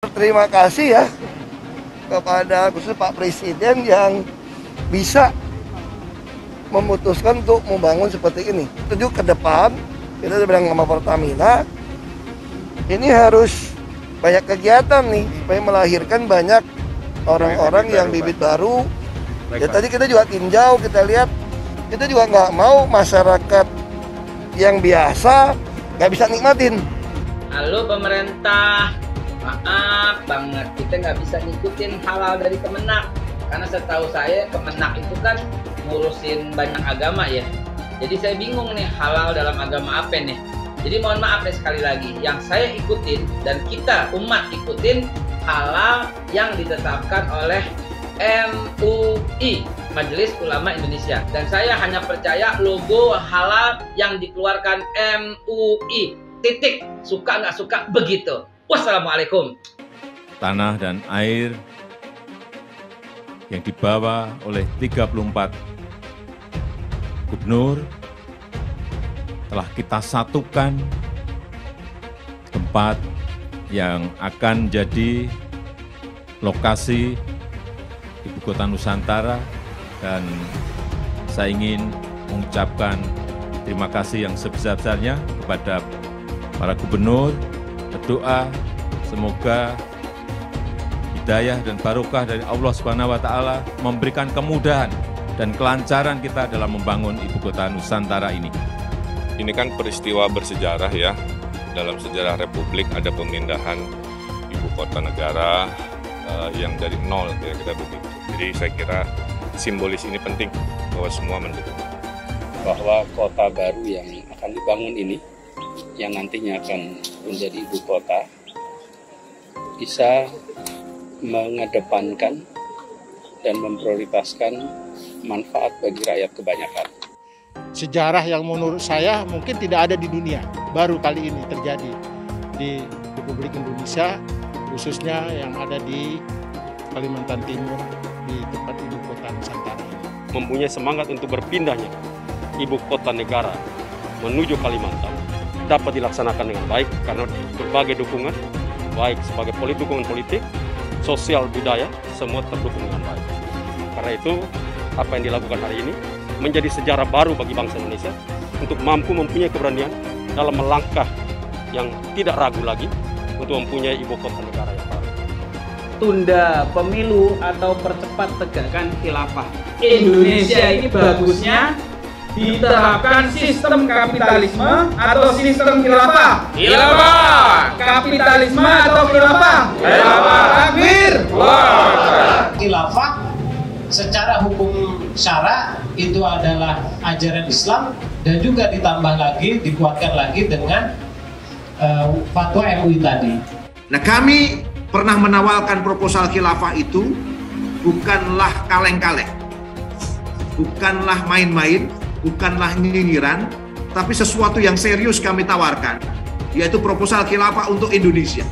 berterima kasih ya kepada khusus Pak Presiden yang bisa memutuskan untuk membangun seperti ini. Tujuh ke depan, kita udah bilang sama Pertamina, ini harus banyak kegiatan nih, supaya melahirkan banyak orang-orang yang bibit baru. Ya tadi kita juga tinjau, kita lihat, kita juga nggak mau masyarakat yang biasa nggak bisa nikmatin. Halo pemerintah, maaf banget kita nggak bisa ngikutin halal dari Kemenak, karena setahu saya Kemenak itu kan ngurusin banyak agama ya. Jadi saya bingung nih halal dalam agama apa nih. Jadi mohon maaf ya sekali lagi, yang saya ikutin dan kita umat ikutin halal yang ditetapkan oleh MUI, Majelis Ulama Indonesia. Dan saya hanya percaya logo halal yang dikeluarkan MUI. Titik, suka nggak suka begitu. Wassalamualaikum. Tanah dan air yang dibawa oleh 34 gubernur telah kita satukan tempat yang akan jadi lokasi Ibu Kota Nusantara, dan saya ingin mengucapkan terima kasih yang sebesar-besarnya kepada para gubernur, berdoa semoga hidayah dan barokah dari Allah Subhanahu wa Ta'ala memberikan kemudahan dan kelancaran kita dalam membangun Ibu Kota Nusantara ini. Ini kan peristiwa bersejarah ya, dalam sejarah Republik ada pemindahan Ibu Kota Negara yang dari nol, kira-kira begitu. Jadi saya kira simbolis ini penting bahwa semua mendukung. Bahwa kota baru yang akan dibangun ini, yang nantinya akan menjadi ibu kota, bisa mengedepankan dan memprioritaskan manfaat bagi rakyat kebanyakan. Sejarah yang menurut saya mungkin tidak ada di dunia, baru kali ini terjadi di Republik Indonesia, khususnya yang ada di Kalimantan Timur, di tempat ibu kota Nusantara. Mempunyai semangat untuk berpindahnya ibu kota negara menuju Kalimantan dapat dilaksanakan dengan baik karena berbagai dukungan, baik sebagai dukungan politik, sosial, budaya, semua terdukung dengan baik. Karena itu, apa yang dilakukan hari ini menjadi sejarah baru bagi bangsa Indonesia untuk mampu mempunyai keberanian dalam melangkah yang tidak ragu lagi untuk mempunyai ibu kota negara yang baru. Tunda pemilu atau percepat tegakkan khilafah. Indonesia ini bagusnya diterapkan sistem kapitalisme atau sistem khilafah? Khilafah. Kapitalisme atau khilafah? Khilafah. Takbir. Khilafah secara hukum syara itu adalah ajaran Islam, dan juga ditambah lagi, dikuatkan lagi dengan fatwa MUI tadi. Nah, kami pernah menawarkan proposal khilafah itu bukanlah kaleng-kaleng, bukanlah main-main, bukanlah nyinyiran, tapi sesuatu yang serius kami tawarkan, yaitu proposal khilafah untuk Indonesia.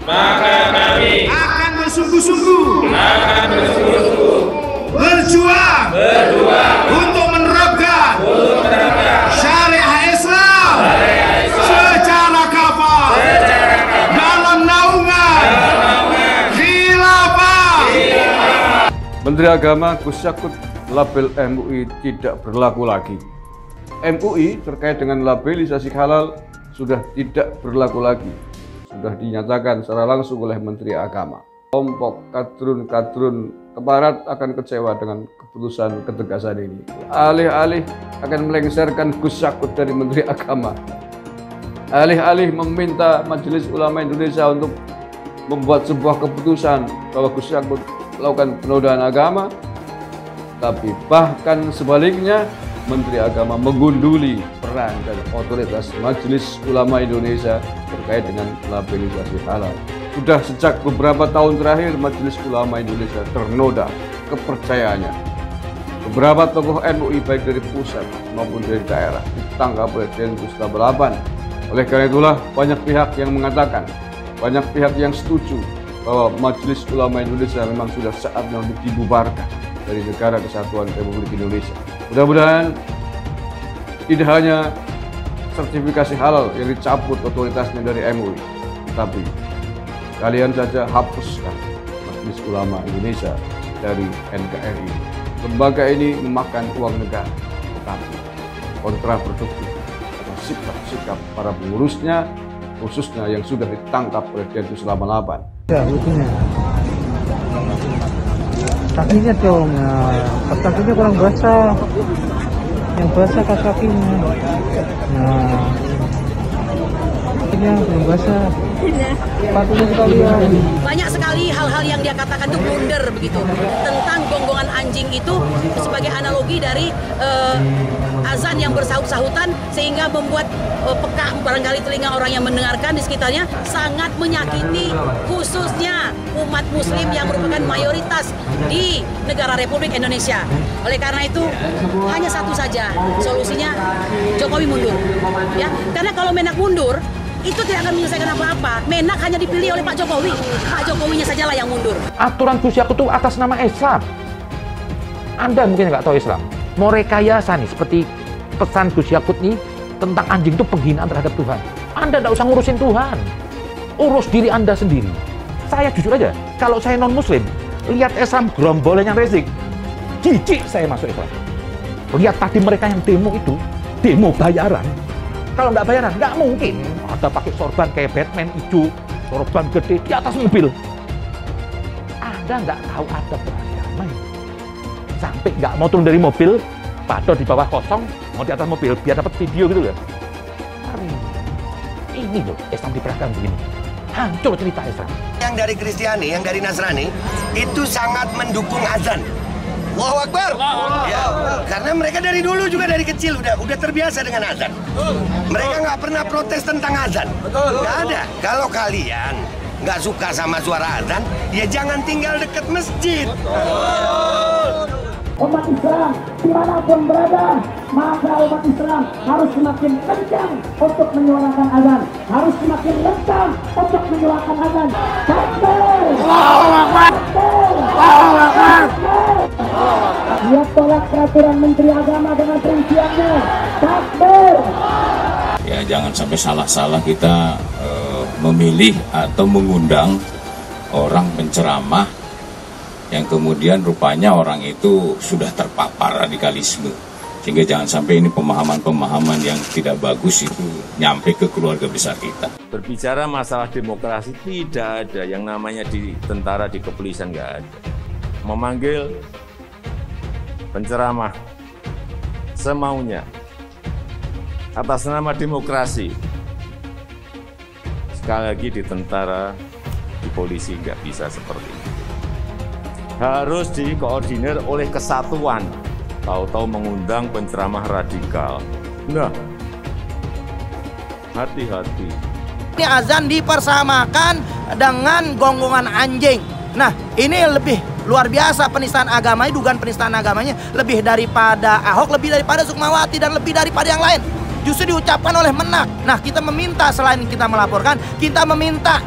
Maka kami akan bersungguh-sungguh berjuang untuk menerapkan syariah Islam secara kafah dalam naungan khilafah. Menteri Agama Gus Yakut, label MUI tidak berlaku lagi. MUI terkait dengan labelisasi halal sudah tidak berlaku lagi. Sudah dinyatakan secara langsung oleh Menteri Agama. Kelompok kadrun kebarat akan kecewa dengan keputusan ketegasan ini. Alih-alih akan melengsarkan Gus Yakut dari Menteri Agama, alih-alih meminta Majelis Ulama Indonesia untuk membuat sebuah keputusan bahwa Gus Yakut melakukan penodaan agama, tapi bahkan sebaliknya Menteri Agama menggunduli peran dan otoritas Majelis Ulama Indonesia terkait dengan labelisasi halal. Sudah sejak beberapa tahun terakhir Majelis Ulama Indonesia ternoda kepercayaannya. Beberapa tokoh MUI baik dari pusat maupun dari daerah ditangkap oleh Densus 88. Oleh karena itulah banyak pihak yang mengatakan, banyak pihak yang setuju bahwa Majelis Ulama Indonesia memang sudah saatnya untuk dibubarkan dari Negara Kesatuan Republik Indonesia. Mudah-mudahan tidak hanya sertifikasi halal yang dicabut otoritasnya dari MUI, tapi Kalian saja hapuskan Majelis Ulama Indonesia dari NKRI. Lembaga ini memakan uang negara, tetapi kontraproduktif atas sikap-sikap para pengurusnya, khususnya yang sudah ditangkap oleh Densus 88. Ya, ujungnya. Kakinya dong, kakinya kurang basah. Yang basah kakinya. Nah, kakinya kurang basah. Sepatunya sekalian. Banyak sekali hal-hal yang dia katakan itu blunder begitu. Tentang gonggongan anjing itu sebagai analogi dari azan yang bersahut-sahutan sehingga membuat peka barangkali telinga orang yang mendengarkan di sekitarnya, sangat menyakiti khususnya umat muslim yang merupakan mayoritas di negara Republik Indonesia. Oleh karena itu hanya satu saja solusinya, Jokowi mundur. Ya, karena kalau Menak mundur itu tidak akan menyelesaikan apa-apa. Menak hanya dipilih oleh Pak Jokowi. Pak Jokowinya sajalah yang mundur. Aturan Gus Yakut itu atas nama Islam. Anda mungkin nggak tahu Islam. Mau rekayasa nih, seperti pesan Gus Yakut nih tentang anjing itu penghinaan terhadap Tuhan. Anda nggak usah ngurusin Tuhan. Urus diri Anda sendiri. Saya jujur aja, kalau saya non-muslim, lihat Islam gerombolan yang resik, jijik saya masuk Islam. Lihat tadi mereka yang demo itu, demo bayaran. Kalau nggak bayaran, nggak mungkin. Ada pakai sorban kayak Batman hijau, sorban gede di atas mobil. Anda nggak tahu ada beragama. Sampai nggak mau turun dari mobil, padahal di bawah kosong, mau di atas mobil, biar dapat video gitu ya. Ini loh, Islam diperagakan begini. Hancur cerita Islam. Yang dari Kristiani, yang dari Nasrani, itu sangat mendukung azan. Allahu Akbar. Ya, karena mereka dari dulu juga dari kecil udah terbiasa dengan azan. Mereka nggak pernah protes tentang azan. Nggak ada. Kalau kalian nggak suka sama suara azan, ya jangan tinggal dekat masjid. Umat Islam dimanapun berada, maka umat Islam harus semakin kencang untuk menyuarakan azan, harus semakin kencang untuk menyuarakan azan. Takbir! Allahu Akbar! Allahu Akbar! Dia tolak peraturan Menteri Agama dengan perinciannya. Takbir! Ya, jangan sampai salah-salah kita memilih atau mengundang orang penceramah yang kemudian rupanya orang itu sudah terpapar radikalisme. Sehingga jangan sampai ini pemahaman-pemahaman yang tidak bagus itu nyampe ke keluarga besar kita. Berbicara masalah demokrasi, tidak ada yang namanya di tentara, di kepolisian, nggak ada. Memanggil penceramah semaunya atas nama demokrasi. Sekali lagi di tentara, di polisi nggak bisa seperti itu. Harus dikoordinir oleh kesatuan. Tahu-tahu mengundang penceramah radikal. Nah, hati-hati. Ini azan dipersamakan dengan gonggongan anjing. Nah, ini lebih luar biasa penistaan agamanya, dugaan penistaan agamanya lebih daripada Ahok, lebih daripada Sukmawati, dan lebih daripada yang lain. Justru diucapkan oleh Menak. Nah, kita meminta, selain kita melaporkan, kita meminta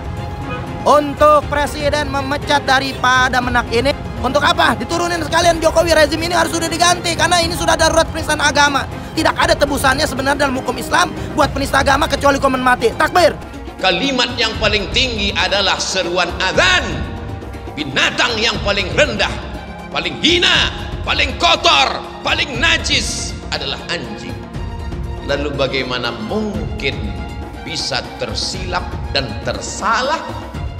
untuk Presiden memecat daripada Menak ini. Untuk apa? Diturunin sekalian Jokowi, rezim ini harus sudah diganti karena ini sudah darurat penistaan agama. Tidak ada tebusannya sebenarnya dalam hukum Islam buat penista agama kecuali hukuman mati. Takbir. Kalimat yang paling tinggi adalah seruan azan. Binatang yang paling rendah, paling hina, paling kotor, paling najis adalah anjing. Lalu bagaimana mungkin bisa tersilap dan tersalah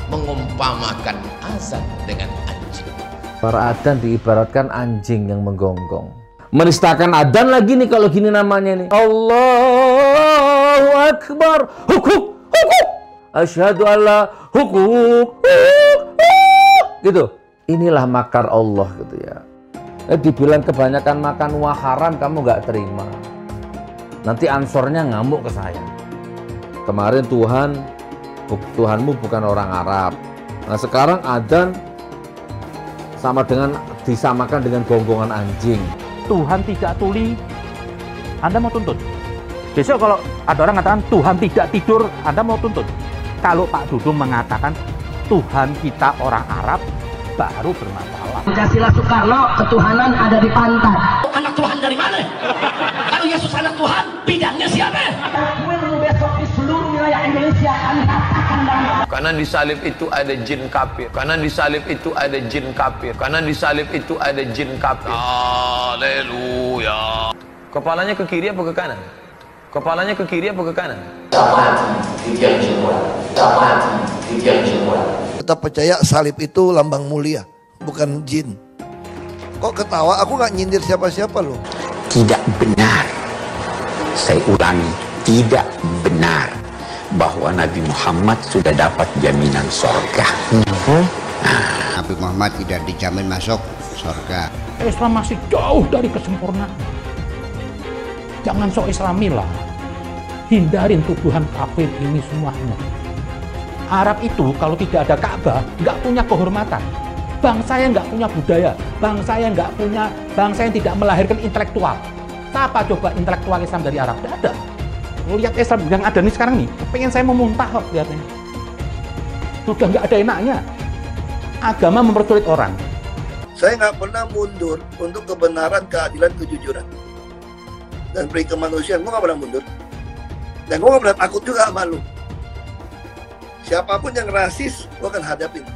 mengumpamakan azan dengan anjing? Para adzan diibaratkan anjing yang menggonggong. Menistakan adzan lagi nih kalau gini namanya nih. Allahu Akbar. Hukuk. Asyhadu alla hukuk. Gitu. Inilah makar Allah gitu ya. Dibilang kebanyakan makan uang haram kamu nggak terima. Nanti ansornya ngamuk ke saya. Kemarin Tuhanmu bukan orang Arab. Nah sekarang adzan disamakan dengan gonggongan anjing. Tuhan tidak tuli, Anda mau tuntut. Besok kalau ada orang mengatakan Tuhan tidak tidur, Anda mau tuntut. Kalau Pak Dudung mengatakan Tuhan kita orang Arab, baru bermasalah. Pancasila Soekarno, ketuhanan ada di pantat. Anak Tuhan dari mana? Kalau Yesus anak Tuhan, bidangnya siapa? Besok Islam seluruh wilayah Indonesia kami katakan dalam Karena di salib itu ada jin kafir. Karena di salib itu ada jin kafir. Karena di salib itu ada jin kafir. Haleluya. Kepalanya ke kiri apa ke kanan? Kepalanya ke kiri apa ke kanan? Kita percaya salib itu lambang mulia, bukan jin. Kok ketawa? Aku nggak nyindir siapa-siapa loh. Tidak benar. Saya ulangi, tidak benar bahwa Nabi Muhammad sudah dapat jaminan surga. Nabi Muhammad tidak dijamin masuk surga. Islam masih jauh dari kesempurnaan. Jangan sok Islami lah. Hindarin tuduhan kafir ini semuanya. Arab itu kalau tidak ada Ka'bah nggak punya kehormatan. Bangsa yang nggak punya budaya, bangsa yang tidak melahirkan intelektual. Siapa coba intelektual Islam dari Arab? Tidak ada. Lihat Islam yang ada nih sekarang nih, pengen saya mau muntah kok lihatnya. Sudah nggak ada enaknya. Agama mempersulit orang. Saya nggak pernah mundur untuk kebenaran, keadilan, kejujuran, dan peri kemanusiaan. Gue nggak pernah mundur. Dan gue nggak pernah takut juga sama lu. Siapapun yang rasis, gue akan hadapin.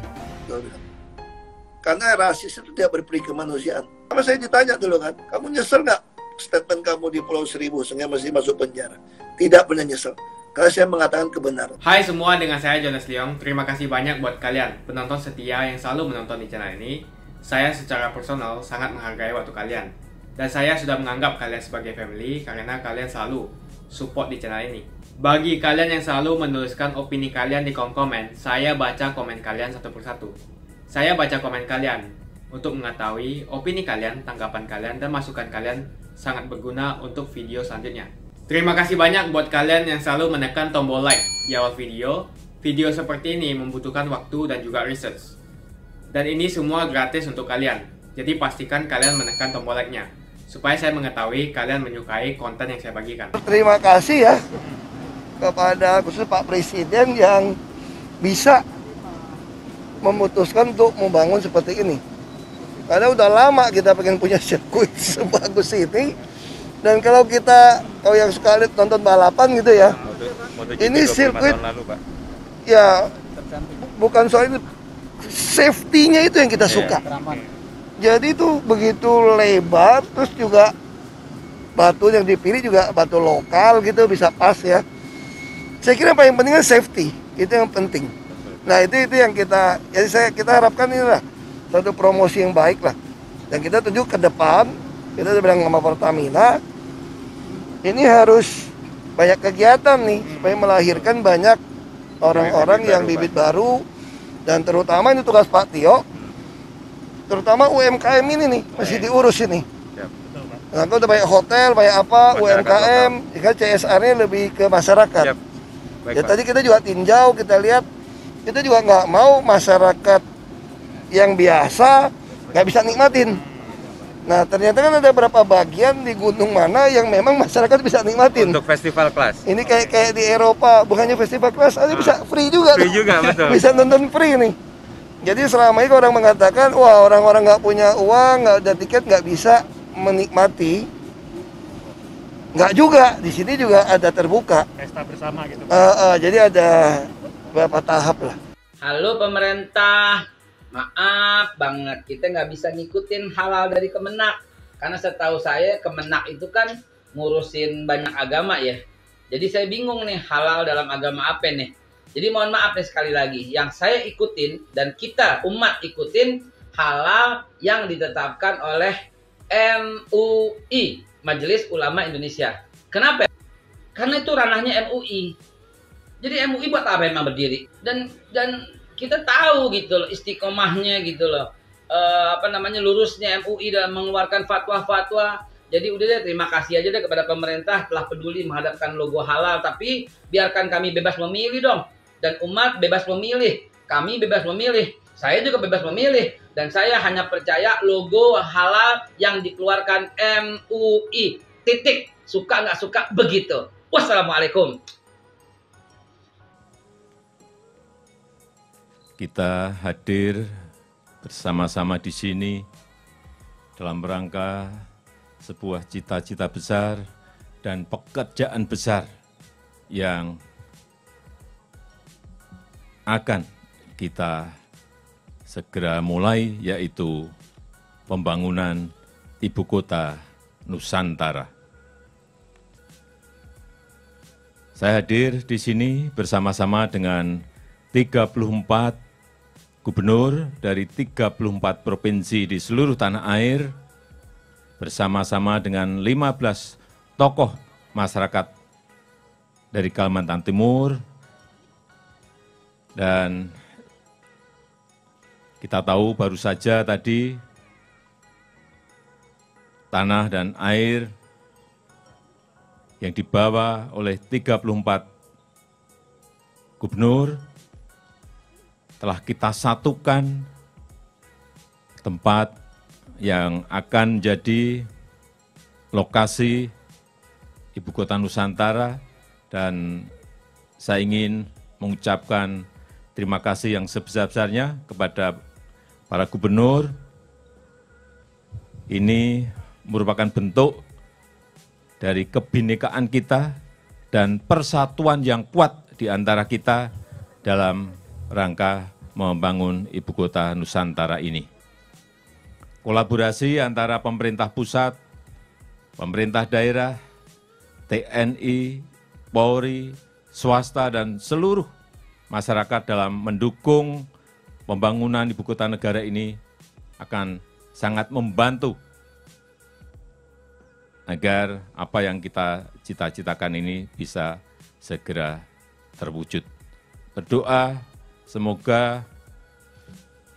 Karena rasis itu tidak berperi kemanusiaan. Sama saya ditanya dulu kan, kamu nyesel nggak statement kamu di Pulau Seribu sehingga masih masuk penjara? Tidak pernah nyesel. Karena saya mengatakan kebenaran. Hai semua, dengan saya Jonas Leong. Terima kasih banyak buat kalian, penonton setia yang selalu menonton di channel ini. Saya secara personal sangat menghargai waktu kalian. Dan saya sudah menganggap kalian sebagai family karena kalian selalu support di channel ini. Bagi kalian yang selalu menuliskan opini kalian di kolom komen, saya baca komen kalian satu persatu. Saya baca komen kalian untuk mengetahui opini kalian, tanggapan kalian, dan masukan kalian sangat berguna untuk video selanjutnya. Terima kasih banyak buat kalian yang selalu menekan tombol like di awal video. Video seperti ini membutuhkan waktu dan juga research. Dan ini semua gratis untuk kalian. Jadi pastikan kalian menekan tombol like-nya supaya saya mengetahui kalian menyukai konten yang saya bagikan. Terima kasih ya kepada khusus Pak Presiden yang bisa memutuskan untuk membangun seperti ini. Karena udah lama kita pengen punya sirkuit sebagus ini. Dan kalau yang suka lihat nonton balapan gitu ya, ini sirkuit ya bukan soal itu, safety-nya itu yang kita suka. Jadi itu begitu lebar, terus juga batu yang dipilih juga batu lokal gitu, bisa pas ya. Saya kira paling penting kan safety, itu yang penting. Nah itu yang kita harapkan inilah satu promosi yang baik lah. Dan kita tunjuk ke depan, kita udah bilang sama Pertamina, ini harus banyak kegiatan nih supaya melahirkan banyak orang-orang yang bibit baru, dan terutama ini tugas Pak Tio, terutama UMKM ini nih masih diurus ini. Nah, kalau udah banyak hotel, banyak apa, UMKM, jika CSR-nya lebih ke masyarakat. Ya tadi kita juga tinjau, kita lihat, kita juga nggak mau masyarakat yang biasa nggak bisa nikmatin. Nah ternyata kan ada beberapa bagian di gunung mana yang memang masyarakat bisa nikmatin. Untuk festival kelas. Ini kayak di Eropa, bukannya festival kelas, ada bisa free juga. Free juga, betul. Bisa nonton free nih. Jadi selama ini orang mengatakan, wah orang-orang nggak punya uang, nggak ada tiket, nggak bisa menikmati. Nggak juga, di sini juga ada terbuka. Pesta bersama gitu. Jadi ada beberapa tahap lah. Halo pemerintah, maaf banget kita nggak bisa ngikutin halal dari Kemenak. Karena setahu saya Kemenak itu kan ngurusin banyak agama ya. Jadi saya bingung nih halal dalam agama apa nih. Jadi mohon maaf nih sekali lagi, yang saya ikutin dan kita umat ikutin halal yang ditetapkan oleh MUI, Majelis Ulama Indonesia. Kenapa? Karena itu ranahnya MUI. Jadi MUI buat apa emang berdiri? Dan kita tahu gitu loh istiqomahnya gitu loh. Lurusnya MUI dalam mengeluarkan fatwa-fatwa. Jadi udah deh, terima kasih aja deh kepada pemerintah telah peduli menghadapkan logo halal, tapi biarkan kami bebas memilih dong. Dan umat bebas memilih, kami bebas memilih, saya juga bebas memilih. Dan saya hanya percaya logo halal yang dikeluarkan MUI. Titik. Suka nggak suka begitu. Wassalamualaikum. Kita hadir bersama-sama di sini dalam rangka sebuah cita-cita besar dan pekerjaan besar yang akan kita segera mulai, yaitu pembangunan Ibu Kota Nusantara. Saya hadir di sini bersama-sama dengan 34 gubernur dari 34 provinsi di seluruh tanah air, bersama-sama dengan 15 tokoh masyarakat dari Kalimantan Timur, dan kita tahu baru saja tadi tanah dan air yang dibawa oleh 34 gubernur telah kita satukan tempat yang akan jadi lokasi Ibu Kota Nusantara, dan saya ingin mengucapkan terima kasih yang sebesar-besarnya kepada para gubernur. Ini merupakan bentuk dari kebinekaan kita dan persatuan yang kuat di antara kita dalam rangka membangun Ibu Kota Nusantara ini. Kolaborasi antara pemerintah pusat, pemerintah daerah, TNI, Polri, swasta, dan seluruh masyarakat dalam mendukung pembangunan Ibu Kota Negara ini akan sangat membantu agar apa yang kita cita-citakan ini bisa segera terwujud. Berdoa semoga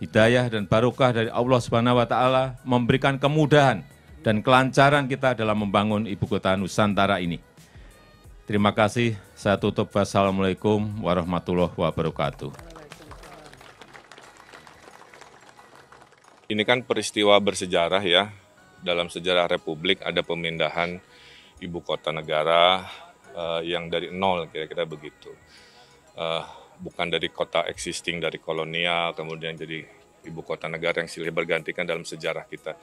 hidayah dan barokah dari Allah Subhanahu wa Ta'ala memberikan kemudahan dan kelancaran kita dalam membangun Ibu Kota Nusantara ini. Terima kasih. Saya tutup. Wassalamualaikum warahmatullahi wabarakatuh. Ini kan peristiwa bersejarah ya. Dalam sejarah Republik ada pemindahan Ibu Kota Negara yang dari nol, kira-kira begitu. Bukan dari kota existing, dari kolonial, kemudian jadi Ibu Kota Negara yang silih bergantikan dalam sejarah kita.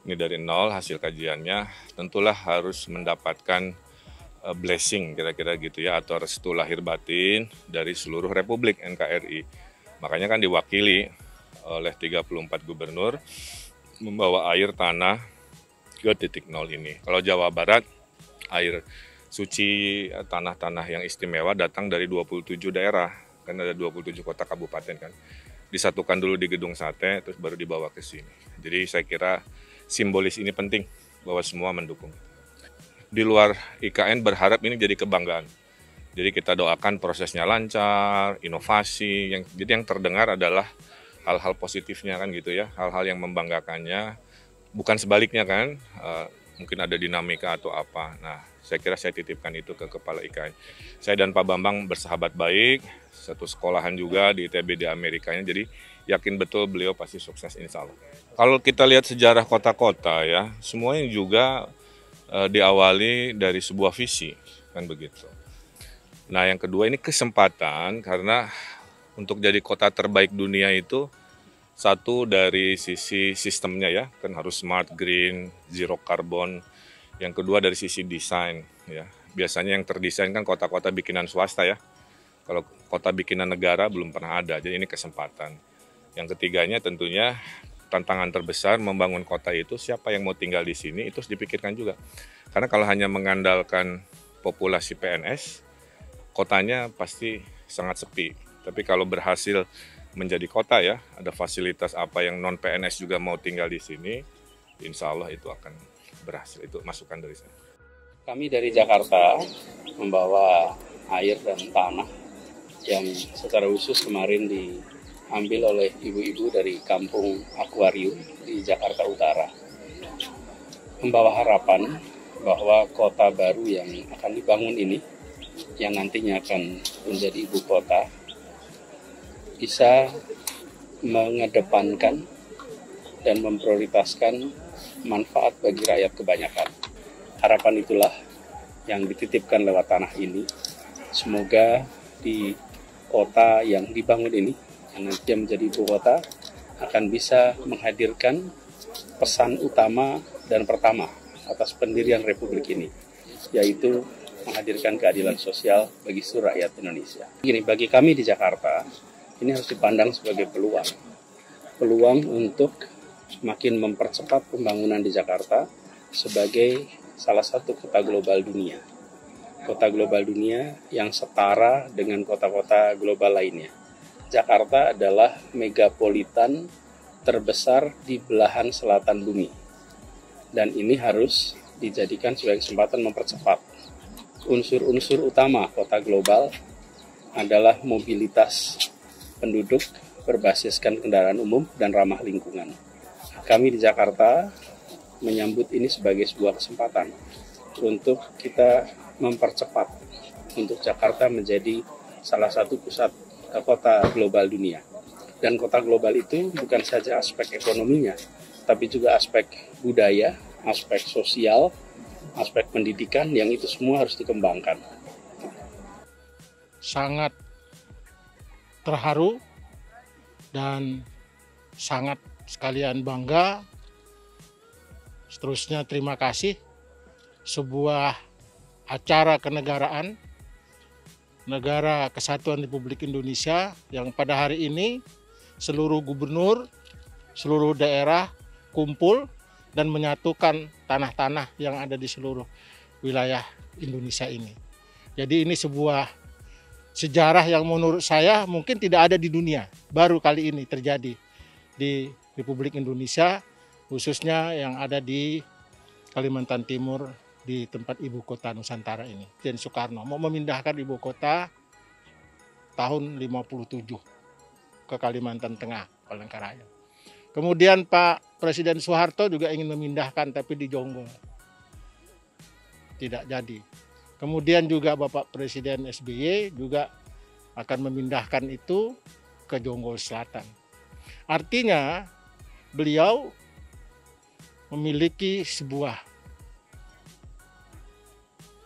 Ini dari nol hasil kajiannya, tentulah harus mendapatkan blessing kira-kira gitu ya, atau restu lahir batin dari seluruh Republik NKRI. Makanya kan diwakili oleh 34 gubernur membawa air tanah ke titik nol ini. Kalau Jawa Barat, air suci tanah-tanah yang istimewa datang dari 27 daerah, kan ada 27 kota kabupaten kan. Disatukan dulu di Gedung Sate, terus baru dibawa ke sini. Jadi saya kira simbolis ini penting bahwa semua mendukung. Di luar IKN berharap ini jadi kebanggaan. Jadi kita doakan prosesnya lancar, inovasi. Jadi yang terdengar adalah hal-hal positifnya kan gitu ya, hal-hal yang membanggakannya. Bukan sebaliknya kan, mungkin ada dinamika atau apa. Nah, saya kira saya titipkan itu ke Kepala IKN. Saya dan Pak Bambang bersahabat baik, satu sekolahan juga di ITB di Amerikanya, jadi yakin betul beliau pasti sukses insya Allah. Kalau kita lihat sejarah kota-kota ya, semuanya juga diawali dari sebuah visi, kan begitu. Nah yang kedua ini kesempatan, karena untuk jadi kota terbaik dunia itu, satu dari sisi sistemnya ya, kan harus smart, green, zero carbon. Yang kedua dari sisi desain ya. Biasanya yang terdesain kan kota-kota bikinan swasta ya. Kalau kota bikinan negara belum pernah ada, jadi ini kesempatan. Yang ketiganya tentunya tantangan terbesar membangun kota itu, siapa yang mau tinggal di sini itu harus dipikirkan juga. Karena kalau hanya mengandalkan populasi PNS, kotanya pasti sangat sepi. Tapi kalau berhasil menjadi kota ya, ada fasilitas apa yang non PNS juga mau tinggal di sini, insya Allah itu akan berhasil. Itu masukan dari saya. Kami dari Jakarta membawa air dan tanah yang secara khusus kemarin diambil oleh ibu-ibu dari kampung Akuarium di Jakarta Utara. Membawa harapan bahwa kota baru yang akan dibangun ini, yang nantinya akan menjadi ibu kota, bisa mengedepankan dan memprioritaskan manfaat bagi rakyat kebanyakan. Harapan itulah yang dititipkan lewat tanah ini. Semoga di kota yang dibangun ini, yang nantinya menjadi ibu kota, akan bisa menghadirkan pesan utama dan pertama atas pendirian Republik ini, yaitu menghadirkan keadilan sosial bagi seluruh rakyat Indonesia. Gini, bagi kami di Jakarta, ini harus dipandang sebagai peluang untuk semakin mempercepat pembangunan di Jakarta sebagai salah satu kota global dunia. Kota global dunia yang setara dengan kota-kota global lainnya. Jakarta adalah megapolitan terbesar di belahan selatan bumi. Dan ini harus dijadikan sebagai kesempatan mempercepat. Unsur-unsur utama kota global adalah mobilitas penduduk berbasiskan kendaraan umum dan ramah lingkungan. Kami di Jakarta menyambut ini sebagai sebuah kesempatan untuk kita mempercepat untuk Jakarta menjadi salah satu pusat kota global dunia. Dan kota global itu bukan saja aspek ekonominya, tapi juga aspek budaya, aspek sosial, aspek pendidikan yang itu semua harus dikembangkan. Sangat terharu dan sangat sekalian bangga. Seterusnya terima kasih. Sebuah acara kenegaraan Negara Kesatuan Republik Indonesia yang pada hari ini seluruh gubernur, seluruh daerah kumpul dan menyatukan tanah-tanah yang ada di seluruh wilayah Indonesia ini. Jadi ini sebuah sejarah yang menurut saya mungkin tidak ada di dunia. Baru kali ini terjadi di Republik Indonesia, khususnya yang ada di Kalimantan Timur, di tempat ibu kota Nusantara ini. Presiden Soekarno mau memindahkan ibu kota tahun 57 ke Kalimantan Tengah, Palangkaraya. Kemudian Pak Presiden Soeharto juga ingin memindahkan tapi di Jonggol. Tidak jadi. Kemudian juga Bapak Presiden SBY juga akan memindahkan itu ke Jonggol Selatan. Artinya beliau memiliki sebuah,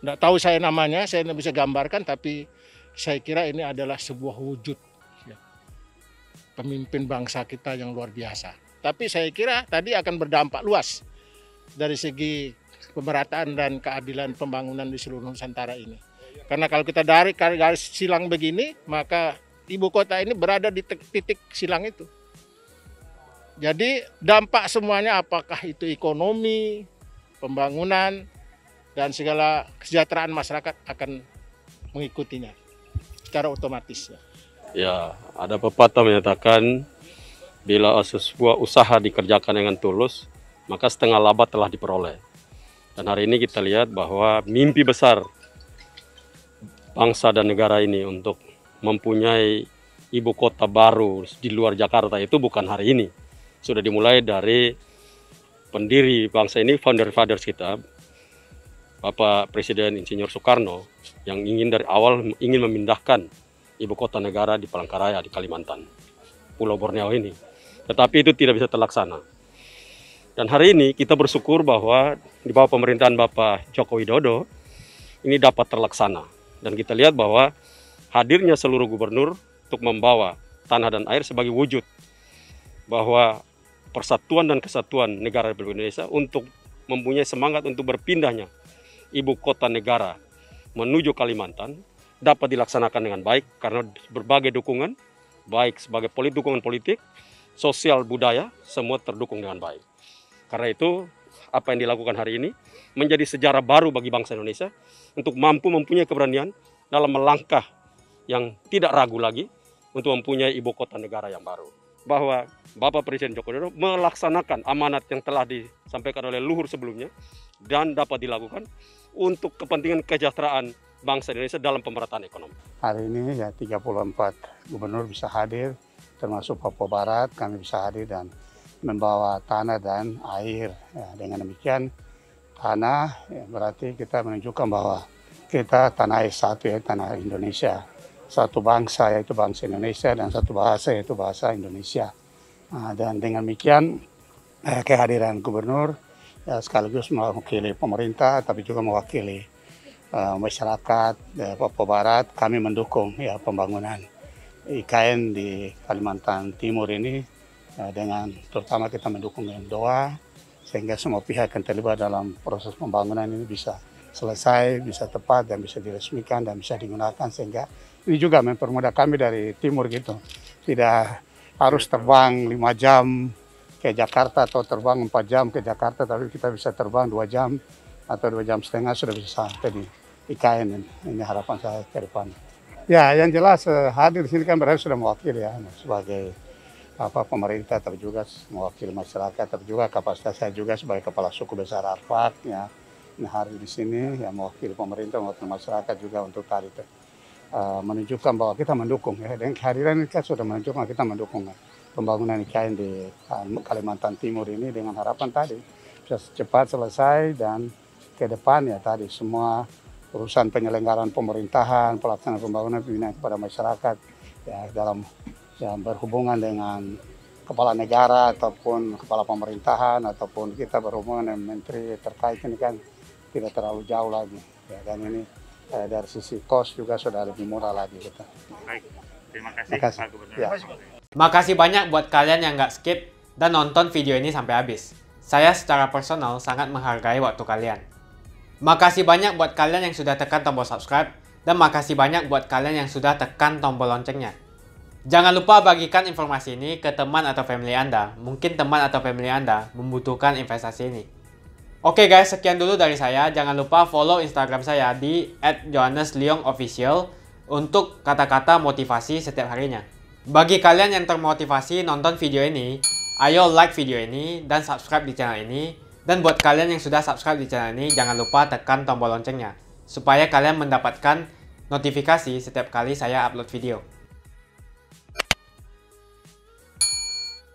tidak tahu saya namanya, saya tidak bisa gambarkan, tapi saya kira ini adalah sebuah wujud ya, pemimpin bangsa kita yang luar biasa. Tapi saya kira tadi akan berdampak luas dari segi pemerataan dan keadilan pembangunan di seluruh Nusantara ini. Karena kalau kita dari garis silang begini, maka ibu kota ini berada di titik silang itu. Jadi dampak semuanya apakah itu ekonomi, pembangunan, dan segala kesejahteraan masyarakat akan mengikutinya secara otomatis. Ya, ada pepatah menyatakan bila sebuah usaha dikerjakan dengan tulus, maka setengah laba telah diperoleh. Dan hari ini kita lihat bahwa mimpi besar bangsa dan negara ini untuk mempunyai ibu kota baru di luar Jakarta itu bukan hari ini. Sudah dimulai dari pendiri bangsa ini, founder-fathers kita, Bapak Presiden Insinyur Soekarno, yang dari awal ingin memindahkan ibu kota negara di Palangkaraya, di Kalimantan, Pulau Borneo ini. Tetapi itu tidak bisa terlaksana. Dan hari ini kita bersyukur bahwa di bawah pemerintahan Bapak Joko Widodo, ini dapat terlaksana. Dan kita lihat bahwa hadirnya seluruh gubernur untuk membawa tanah dan air sebagai wujud bahwa persatuan dan kesatuan negara Republik Indonesia untuk mempunyai semangat untuk berpindahnya ibu kota negara menuju Kalimantan dapat dilaksanakan dengan baik karena berbagai dukungan, baik sebagai dukungan politik, sosial, budaya, semua terdukung dengan baik. Karena itu, apa yang dilakukan hari ini menjadi sejarah baru bagi bangsa Indonesia untuk mampu mempunyai keberanian dalam melangkah yang tidak ragu lagi untuk mempunyai ibu kota negara yang baru. Bahwa Bapak Presiden Joko Widodo melaksanakan amanat yang telah disampaikan oleh luhur sebelumnya dan dapat dilakukan untuk kepentingan kesejahteraan bangsa Indonesia dalam pemerataan ekonomi. Hari ini ya 34 gubernur bisa hadir, termasuk Papua Barat, kami bisa hadir dan membawa tanah dan air. Ya, dengan demikian tanah ya, berarti kita menunjukkan bahwa kita tanah air satu ya, tanah Indonesia. Satu bangsa yaitu bangsa Indonesia dan satu bahasa yaitu bahasa Indonesia. Dan dengan demikian kehadiran gubernur ya, sekaligus mewakili pemerintah tapi juga mewakili masyarakat Papua Barat. Kami mendukung ya pembangunan IKN di Kalimantan Timur ini dengan terutama kita mendukung dengan doa sehingga semua pihak yang terlibat dalam proses pembangunan ini bisa selesai, bisa tepat dan bisa diresmikan dan bisa digunakan sehingga ini juga mempermudah kami dari timur gitu tidak harus terbang 5 jam ke Jakarta atau terbang 4 jam ke Jakarta, tapi kita bisa terbang 2 jam atau 2 jam setengah sudah bisa sampai di IKN. Ini harapan saya ke depan. Ya, yang jelas hadir di sini kan berarti sudah mewakili ya sebagai pemerintah, tapi juga mewakili masyarakat, tapi juga kapasitas saya juga sebagai kepala suku besar Arfak ya. Hari di sini ya mewakili pemerintah, mewakili masyarakat juga untuk tadi menunjukkan bahwa kita mendukung ya. Dan kehadiran ini kan sudah menunjukkan kita mendukung pembangunan IKN di Kalimantan Timur ini dengan harapan tadi bisa cepat selesai dan ke depan ya tadi semua urusan penyelenggaraan pemerintahan, pelaksanaan pembangunan pembinaan kepada masyarakat ya dalam yang berhubungan dengan kepala negara ataupun kepala pemerintahan ataupun kita berhubungan dengan menteri terkait ini kan tidak terlalu jauh lagi ya, dan ini dari sisi kos juga sudah lebih murah lagi gitu. Baik, terima kasih. Makasih. Pak Gubernur. Ya. Makasih banyak buat kalian yang nggak skip dan nonton video ini sampai habis. Saya secara personal sangat menghargai waktu kalian. Makasih banyak buat kalian yang sudah tekan tombol subscribe dan makasih banyak buat kalian yang sudah tekan tombol loncengnya. Jangan lupa bagikan informasi ini ke teman atau family Anda. Mungkin teman atau family Anda membutuhkan investasi ini. Oke guys, sekian dulu dari saya. Jangan lupa follow Instagram saya di @johannesleongofficial untuk kata-kata motivasi setiap harinya. Bagi kalian yang termotivasi nonton video ini, ayo like video ini dan subscribe di channel ini. Dan buat kalian yang sudah subscribe di channel ini, jangan lupa tekan tombol loncengnya supaya kalian mendapatkan notifikasi setiap kali saya upload video.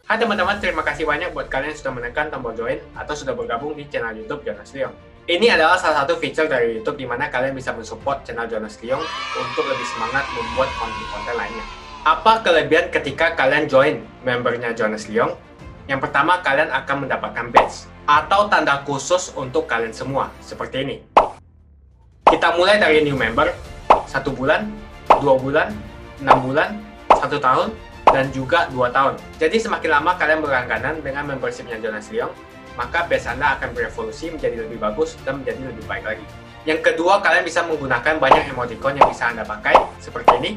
Hai teman-teman, terima kasih banyak buat kalian yang sudah menekan tombol join atau sudah bergabung di channel YouTube Jonas Leong. Ini adalah salah satu fitur dari YouTube di mana kalian bisa mensupport channel Jonas Leong untuk lebih semangat membuat konten-konten lainnya. Apa kelebihan ketika kalian join membernya Jonas Leong? Yang pertama, kalian akan mendapatkan badge atau tanda khusus untuk kalian semua, seperti ini. Kita mulai dari new member, 1 bulan, 2 bulan, 6 bulan, 1 tahun, dan juga 2 tahun. Jadi semakin lama kalian berlangganan dengan membershipnya Jonas Leong, maka badge Anda akan berevolusi menjadi lebih bagus dan menjadi lebih baik lagi. Yang kedua, kalian bisa menggunakan banyak emoticon yang bisa Anda pakai, seperti ini.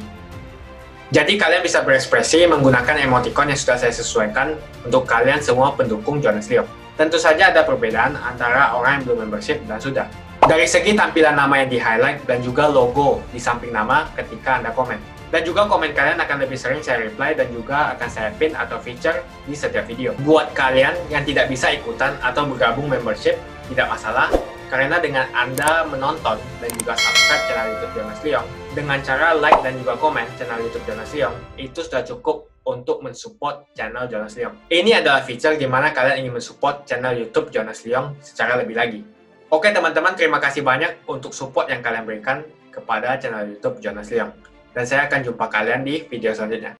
Jadi kalian bisa berekspresi menggunakan emoticon yang sudah saya sesuaikan untuk kalian semua pendukung Jonas Leong. Tentu saja ada perbedaan antara orang yang belum membership dan sudah. Dari segi tampilan nama yang di-highlight dan juga logo di samping nama ketika Anda komen. Dan juga komen kalian akan lebih sering saya reply dan juga akan saya pin atau feature di setiap video. Buat kalian yang tidak bisa ikutan atau bergabung membership, tidak masalah. Karena dengan Anda menonton dan juga subscribe channel YouTube Jonas Leong, dengan cara like dan juga komen channel YouTube Jonas Leong, itu sudah cukup untuk mensupport channel Jonas Leong. Ini adalah feature di mana kalian ingin mensupport channel YouTube Jonas Leong secara lebih lagi. Oke teman-teman, terima kasih banyak untuk support yang kalian berikan kepada channel YouTube Jonas Leong. Dan saya akan jumpa kalian di video selanjutnya.